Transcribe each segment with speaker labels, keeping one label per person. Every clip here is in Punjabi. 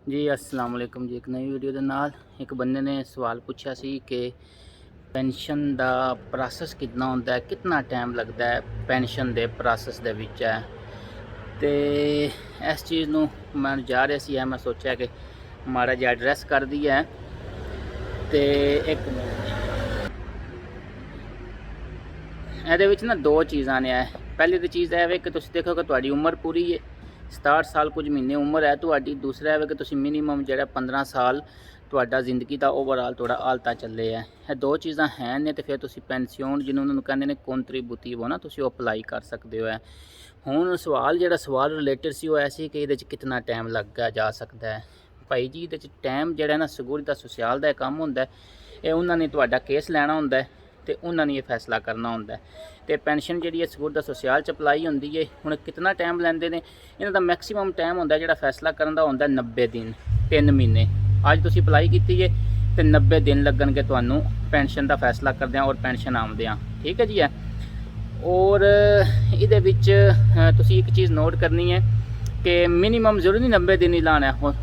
Speaker 1: ਜੀ अस्सलाम वालेकुम जी। एक नई वीडियो ਦੇ ਨਾਲ ਇੱਕ ਬੰਦੇ ਨੇ ਸਵਾਲ ਪੁੱਛਿਆ ਸੀ ਕਿ ਪੈਨਸ਼ਨ ਦਾ ਪ੍ਰੋਸੈਸ ਕਿੰਨਾ ਹੁੰਦਾ ਹੈ, ਕਿੰਨਾ ਟਾਈਮ ਲੱਗਦਾ ਹੈ ਪੈਨਸ਼ਨ ਦੇ ਪ੍ਰੋਸੈਸ ਦੇ ਵਿੱਚ ਹੈ। ਤੇ ਇਸ ਚੀਜ਼ ਨੂੰ ਮੈਂ ਜਾ ਰਿਹਾ ਸੀ, ਮੈਂ ਸੋਚਿਆ ਕਿ ਮਾੜਾ ਜਿਹਾ ਐਡਰੈਸ ਕਰ ਦਈਏ। ਤੇ ਇੱਕ ਇਹਦੇ ਵਿੱਚ ਨਾ ਦੋ ਚੀਜ਼ਾਂ ਨੇ। ਪਹਿਲੀ ਤਾਂ ਚੀਜ਼ ਇਹ ਵੇ ਕਿ ਤੁਸੀਂ ਦੇਖੋ ਕਿ ਤੁਹਾਡੀ ਉਮਰ ਪੂਰੀ ਹੈ, 67 ਸਾਲ ਕੁਝ ਮਹੀਨੇ ਉਮਰ ਹੈ ਤੁਹਾਡੀ। ਦੂਸਰਾ ਹੈ ਕਿ ਤੁਸੀਂ ਮਿਨੀਮਮ ਜਿਹੜਾ 15 ਸਾਲ ਤੁਹਾਡਾ ਜ਼ਿੰਦਗੀ ਦਾ ਓਵਰਆਲ ਤੁਹਾਡਾ ਹਾਲਤਾ ਚੱਲੇ ਹੈ। ਇਹ ਦੋ ਚੀਜ਼ਾਂ ਹੈ ਨੇ ਤੇ ਫਿਰ ਤੁਸੀਂ ਪੈਨਸ਼ਨ ਜਿਹਨੂੰ ਉਹਨਾਂ ਨੂੰ ਕਹਿੰਦੇ ਨੇ ਕੰਟਰੀਬਿਊਟਿਵ ਨਾ, ਤੁਸੀਂ ਉਹ ਅਪਲਾਈ ਕਰ ਸਕਦੇ ਹੋ। ਹੁਣ ਸਵਾਲ ਰਿਲੇਟਡ ਸੀ ਉਹ ਐਸੀ ਕਿ ਇਹਦੇ 'ਚ ਕਿੰਨਾ ਟਾਈਮ ਲੱਗਾ ਜਾ ਸਕਦਾ ਹੈ। ਭਾਈ ਜੀ ਇਹਦੇ 'ਚ ਟਾਈਮ ਜਿਹੜਾ ਨਾ ਸੈਕੁਰਿਟੀ ਸੋਸ਼ਲ ਦਾ ਕੰਮ ਹੁੰਦਾ, ਇਹ ਉਹਨਾਂ ਨੇ ਤੁਹਾਡਾ ਕੇਸ ਲੈਣਾ ਹੁੰਦਾ ਤੇ ਉਹਨਾਂ ਨੇ ਇਹ ਫੈਸਲਾ ਕਰਨਾ ਹੁੰਦਾ। ਤੇ ਪੈਨਸ਼ਨ ਜਿਹੜੀ ਹੈ ਸੈਕੁਰਿਟੀ ਸੋਸ਼ਲ 'ਚ ਅਪਲਾਈ ਹੁੰਦੀ ਹੈ। ਹੁਣ ਕਿੰਨਾ ਟਾਈਮ ਲੈਂਦੇ ਨੇ ਇਹਨਾਂ ਦਾ? ਮੈਕਸੀਮਮ ਟਾਈਮ ਹੁੰਦਾ ਜਿਹੜਾ ਫੈਸਲਾ ਕਰਨ ਦਾ ਹੁੰਦਾ 90 ਦਿਨ, 3 ਮਹੀਨੇ। ਅੱਜ ਤੁਸੀਂ ਅਪਲਾਈ ਕੀਤੀ ਹੈ ਤੇ 90 ਦਿਨ ਲੱਗਣਗੇ ਤੁਹਾਨੂੰ ਪੈਨਸ਼ਨ ਦਾ ਫੈਸਲਾ ਕਰਦਿਆਂ ਔਰ ਪੈਨਸ਼ਨ ਆਉਂਦਿਆਂ। ਠੀਕ ਹੈ ਜੀ। ਔਰ ਇਹਦੇ ਵਿੱਚ ਤੁਸੀਂ ਇੱਕ ਚੀਜ਼ ਨੋਟ ਕਰਨੀ ਹੈ ਕਿ ਮਿਨੀਮਮ ਜ਼ਰੂਰ ਨਹੀਂ 90 ਦਿਨ ਹੀ ਲਾਣਾ ਹੈ,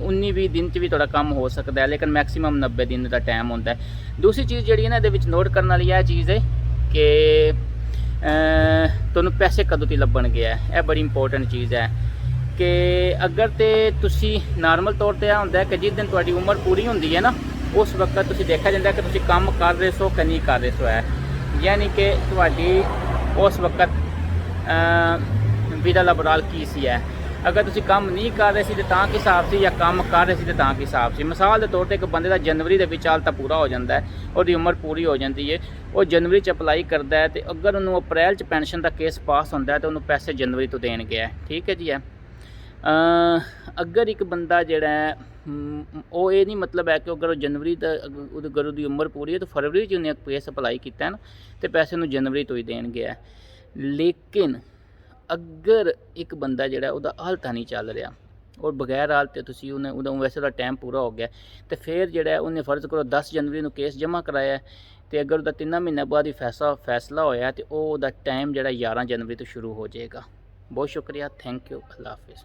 Speaker 1: 19-20 ਦਿਨ 'ਚ ਵੀ ਤੁਹਾਡਾ ਕੰਮ ਹੋ ਸਕਦਾ ਹੈ, ਲੇਕਿਨ ਮੈਕਸੀਮਮ 90 ਦਿਨ ਦਾ ਟਾਈਮ ਹੁੰਦਾ ਹੈ। ਦੂਸਰੀ ਚੀਜ਼ ਜਿਹੜੀ ਹੈ ਨਾ ਇਹਦੇ ਵਿੱਚ ਨੋਟ ਕਰਨ ਵਾਲੀ ਇਹ ਚੀਜ਼ ਹੈ ਕਿ ਤੁਹਾਨੂੰ ਪੈਸੇ ਕਦੋਂ ਤੋਂ ਲੱਭਣਗੇ। ਇਹ ਬੜੀ ਇੰਪੋਰਟੈਂਟ ਚੀਜ਼ ਹੈ ਕਿ ਅਗਰ ਤੇ ਤੁਸੀਂ ਨਾਰਮਲ ਤੌਰ 'ਤੇ ਇਹ ਹੁੰਦਾ ਕਿ ਜਿਸ ਦਿਨ ਤੁਹਾਡੀ ਉਮਰ ਪੂਰੀ ਹੁੰਦੀ ਹੈ ਨਾ, ਉਸ ਵਕਤ ਤੁਸੀਂ ਦੇਖਿਆ ਜਾਂਦਾ ਕਿ ਤੁਸੀਂ ਕੰਮ ਕਰ ਰਹੇ ਸੋ ਕਿ ਨਹੀਂ ਕਰ ਰਹੇ ਸੋ। ਯਾਨੀ ਕਿ ਤੁਹਾਡੀ ਉਸ ਵਕਤ ਵਿਦਾ ਲਬਰਾਲ ਕੀ ਸੀ। ਅਗਰ ਤੁਸੀਂ ਕੰਮ ਨਹੀਂ ਕਰ ਰਹੇ ਸੀ ਤੇ ਤਾਂ ਕੀ ਹਿਸਾਬ ਸੀ, ਜਾਂ ਕੰਮ ਕਰ ਰਹੇ ਸੀ ਤੇ ਤਾਂ ਕੀ ਹਿਸਾਬ ਸੀ। ਮਿਸਾਲ ਦੇ ਤੌਰ ਤੇ ਇੱਕ ਬੰਦੇ ਦਾ ਜਨਵਰੀ ਦੇ ਵਿੱਚ ਹਾਲਤਾ ਪੂਰਾ ਹੋ ਜਾਂਦਾ ਹੈ, ਉਹਦੀ ਉਮਰ ਪੂਰੀ ਹੋ ਜਾਂਦੀ ਹੈ, ਉਹ ਜਨਵਰੀ 'ਚ ਅਪਲਾਈ ਕਰਦਾ ਹੈ ਤੇ ਅਗਰ ਉਹਨੂੰ ਅਪ੍ਰੈਲ 'ਚ ਪੈਨਸ਼ਨ ਦਾ ਕੇਸ ਪਾਸ ਹੁੰਦਾ ਹੈ ਤਾਂ ਉਹਨੂੰ ਪੈਸੇ ਜਨਵਰੀ ਤੋਂ ਦੇਣਗੇ। ਠੀਕ ਹੈ ਜੀ। ਅਗਰ ਇੱਕ ਬੰਦਾ ਜਿਹੜਾ ਉਹ ਇਹ ਨਹੀਂ ਮਤਲਬ ਹੈ ਕਿ ਅਗਰ ਉਹ ਜਨਵਰੀ ਦਾ ਅਗਰ ਉਹਦੀ ਉਮਰ ਪੂਰੀ ਹੈ ਤਾਂ ਫਰਵਰੀ 'ਚ ਉਹਨੇ ਕੇਸ ਅਪਲਾਈ ਕੀਤਾ ਨਾ ਤੇ ਪੈਸੇ ਉਹਨੂੰ ਜਨਵਰੀ ਤੋਂ ਹੀ ਦੇਣਗੇ। ਲੇਕਿਨ ਅਗਰ ਇੱਕ ਬੰਦਾ ਜਿਹੜਾ ਉਹਦਾ ਹਾਲਤਾ ਨਹੀਂ ਚੱਲ ਰਿਹਾ ਔਰ ਬਗੈਰ ਹਾਲਤ ਤੁਸੀਂ ਉਹਦਾ ਵੈਸੇ ਦਾ ਟਾਈਮ ਪੂਰਾ ਹੋ ਗਿਆ ਤੇ ਫਿਰ ਜਿਹੜਾ ਉਹਨੇ ਫਰਜ਼ ਕਰੋ 10 ਜਨਵਰੀ ਨੂੰ ਕੇਸ ਜਮ੍ਹਾਂ ਕਰਾਇਆ ਤੇ ਅਗਰ ਉਹਦਾ 3 ਮਹੀਨਿਆਂ ਬਾਅਦ ਹੀ ਫੈਸਲਾ ਹੋਇਆ ਤੇ ਉਹਦਾ ਟਾਈਮ ਜਿਹੜਾ 11 ਜਨਵਰੀ ਤੋਂ ਸ਼ੁਰੂ ਹੋ ਜਾਏਗਾ। ਬਹੁਤ ਸ਼ੁਕਰੀਆ, ਥੈਂਕ ਯੂ, ਅੱਲਾ ਹਾਫਿਜ਼।